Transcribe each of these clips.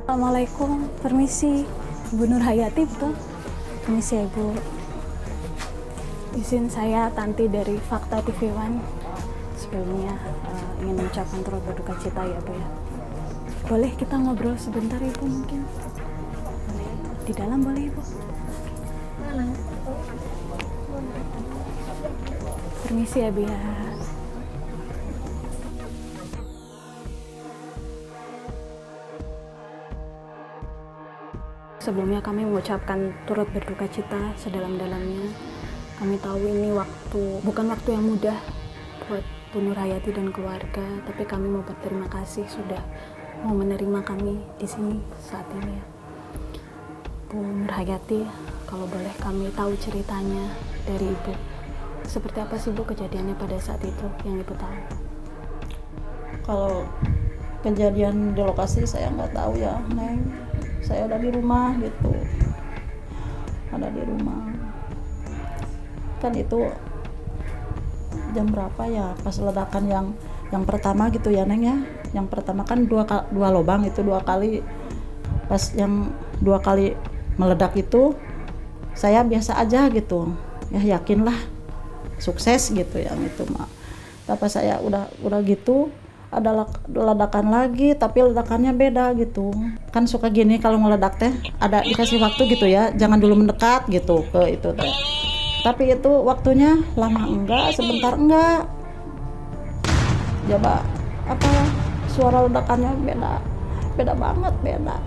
Assalamualaikum, permisi. Ibu Nur Hayati, betul? Permisi ya, Ibu. Izin saya Tanti dari Fakta TV One. Sebelumnya ingin mengucapkan turut berduka cita ya, Bu ya. Boleh kita ngobrol sebentar, Ibu, mungkin? Boleh. Di dalam boleh, Ibu? Permisi ya, Bu ya. Sebelumnya kami mengucapkan turut berduka cita sedalam-dalamnya. Kami tahu ini bukan waktu yang mudah buat Bu Nur Hayati dan keluarga, tapi kami mau berterima kasih sudah mau menerima kami di sini saat ini ya. Bu Nur Hayati, kalau boleh kami tahu ceritanya dari Ibu. Seperti apa sih Bu kejadiannya pada saat itu yang Ibu tahu? Kalau kejadian di lokasi saya nggak tahu ya, Neng. Saya ada di rumah gitu, ada di rumah. Kan itu jam berapa ya pas ledakan yang pertama gitu ya, Neng ya. Yang pertama kan dua lubang itu 2 kali. Pas yang 2 kali meledak itu saya biasa aja gitu. Ya yakinlah sukses gitu ya itu mah. Tapi saya udah gitu ada ledakan lagi, tapi ledakannya beda gitu. Kan suka gini kalau ngeledak teh ada dikasih waktu gitu ya, jangan dulu mendekat gitu ke itu teh. Tapi itu waktunya lama enggak, sebentar enggak. Coba apa suara ledakannya beda banget, beda.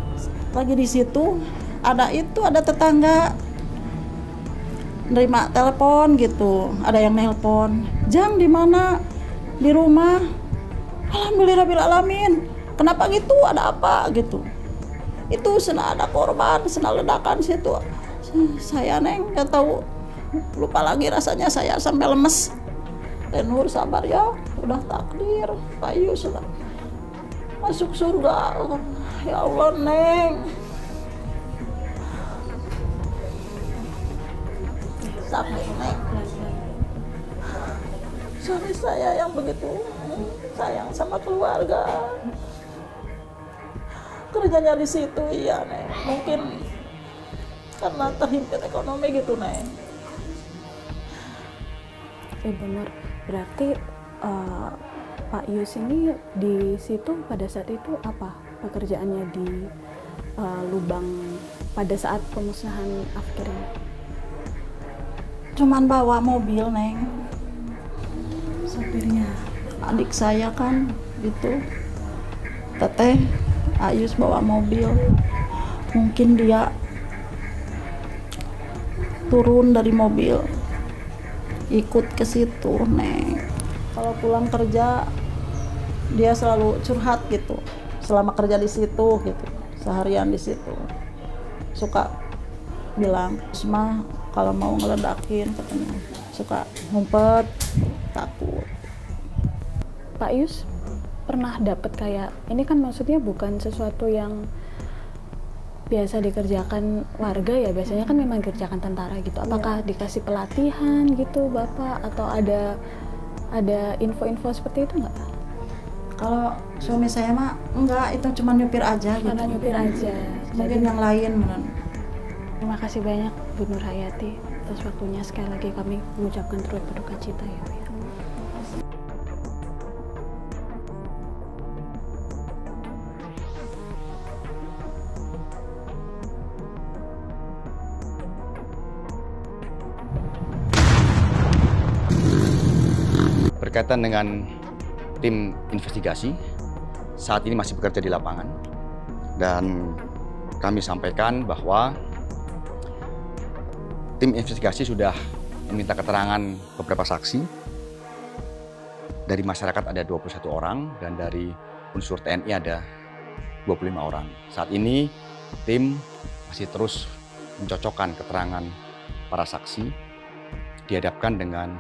Lagi di situ ada tetangga nerima telepon gitu, ada yang nelpon, "Jang di mana?" "Di rumah." "Alhamdulillahirrahmanirrahim. Kenapa gitu? Ada apa?" gitu. "Itu sana ada korban, sana ledakan situ." Saya Neng nggak tahu, lupa lagi rasanya, saya sampai lemes. "Nur sabar ya, udah takdir Pak Yus lah masuk surga." Ya Allah Neng, sakit Neng. Suami saya yang begitu sayang sama keluarga, kerjanya di situ iya Neng, mungkin karena terhimpit ekonomi gitu Neng. Ibu Nur, berarti Pak Yus ini di situ pada saat itu apa pekerjaannya di lubang pada saat pemusnahan Afkir ini? Cuman bawa mobil Neng, sopirnya adik saya kan gitu. Teteh Ayus bawa mobil, mungkin dia turun dari mobil ikut ke situ Neng. Kalau pulang kerja dia selalu curhat gitu, selama kerja di situ gitu, seharian di situ suka bilang, "Semah kalau mau ngeledakin," katanya, suka ngumpet, takut. Pak Yus pernah dapat kayak ini kan maksudnya bukan sesuatu yang biasa dikerjakan warga ya, biasanya kan memang dikerjakan tentara gitu. Apakah dikasih pelatihan gitu Bapak atau ada info-info seperti itu nggak? Kalau suami saya mah enggak, itu cuma nyupir aja gitu. Nyupir aja. Mungkin yang lain bener. Terima kasih banyak Bu Nur Hayati atas waktunya. Sekali lagi kami mengucapkan turut berduka cita ya Bu ya. Berkaitan dengan tim investigasi, saat ini masih bekerja di lapangan dan kami sampaikan bahwa tim investigasi sudah meminta keterangan beberapa saksi. Dari masyarakat ada 21 orang dan dari unsur TNI ada 25 orang. Saat ini tim masih terus mencocokkan keterangan para saksi dihadapkan dengan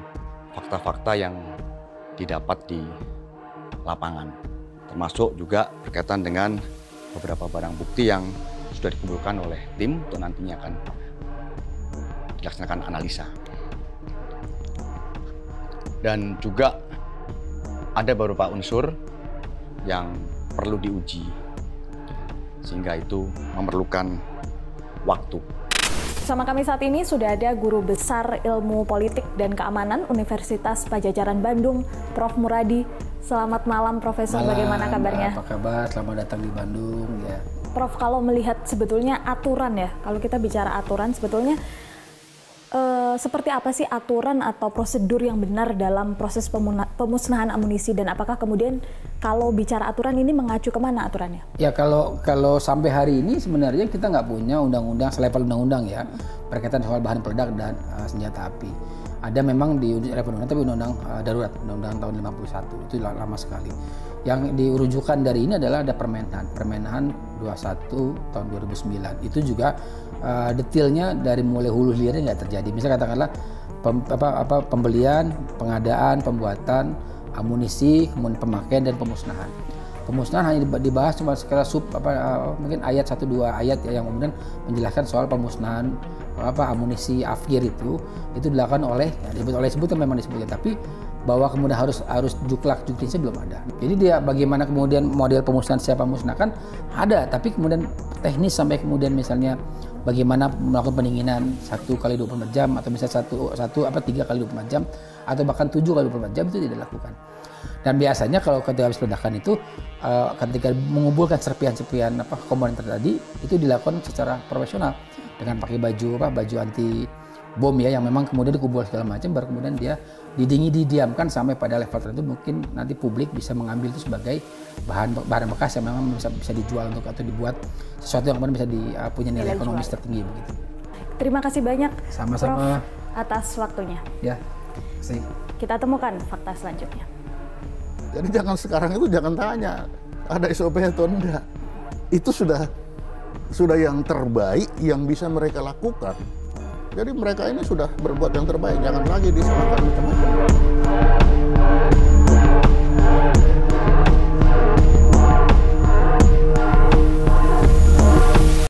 fakta-fakta yang didapat di lapangan, termasuk juga berkaitan dengan beberapa barang bukti yang sudah dikumpulkan oleh tim untuk nantinya akan dilaksanakan analisa. Dan juga ada beberapa unsur yang perlu diuji. sehingga itu memerlukan waktu. Bersama kami saat ini sudah ada Guru Besar Ilmu Politik dan Keamanan Universitas Padjadjaran Bandung, Prof. Muradi. Selamat malam, Profesor. Malam, bagaimana kabarnya? Apa kabar? Selamat datang di Bandung. Ya. Prof, kalau melihat sebetulnya aturan ya, kalau kita bicara aturan sebetulnya seperti apa sih aturan atau prosedur yang benar dalam proses pemusnahan amunisi, dan apakah kemudian kalau bicara aturan ini mengacu kemana aturannya? Ya kalau sampai hari ini sebenarnya kita nggak punya undang-undang selevel undang-undang ya berkaitan soal bahan peledak dan senjata api. Ada memang di level undang-undang, tapi undang-undang darurat, undang-undang tahun 51 itu lama sekali. Yang dirujukan dari ini adalah ada Permenahan 21 tahun 2009. Itu juga detailnya dari mulai hulu hilirnya nggak terjadi. Misalnya katakanlah pembelian, pengadaan, pembuatan amunisi, kemudian pemakaian dan pemusnahan. Pemusnahan hanya dibahas cuma sekedar mungkin ayat 1-2 ayat ya, yang kemudian menjelaskan soal pemusnahan amunisi afgir itu dilakukan oleh disebutkan memang disebutkan, tapi bahwa kemudian harus juknisnya belum ada. Jadi dia bagaimana kemudian model pemusnahan, siapa musnahkan ada, tapi kemudian teknis sampai kemudian misalnya bagaimana melakukan pendinginan 1 kali 24 jam atau misalnya 3 kali 24 jam atau bahkan 7 kali 24 jam itu tidak dilakukan. Dan biasanya kalau ketika habis ledakan itu ketika mengumpulkan serpihan-serpihan komponen tadi itu dilakukan secara profesional dengan pakai baju anti bom ya, yang memang kemudian dikumpul segala macam, baru kemudian dia didiamkan sampai pada level tertentu, mungkin nanti publik bisa mengambil itu sebagai bahan bekas yang memang bisa dijual atau dibuat sesuatu yang kemudian bisa punya nilai ekonomis tertinggi begitu. Terima kasih banyak sama-sama Prof atas waktunya. Ya, sih. Kita temukan fakta selanjutnya. Jadi sekarang itu jangan tanya ada SOP atau enggak. Itu sudah yang terbaik yang bisa mereka lakukan. Jadi mereka ini sudah berbuat yang terbaik, jangan lagi disalahkan macam-macam.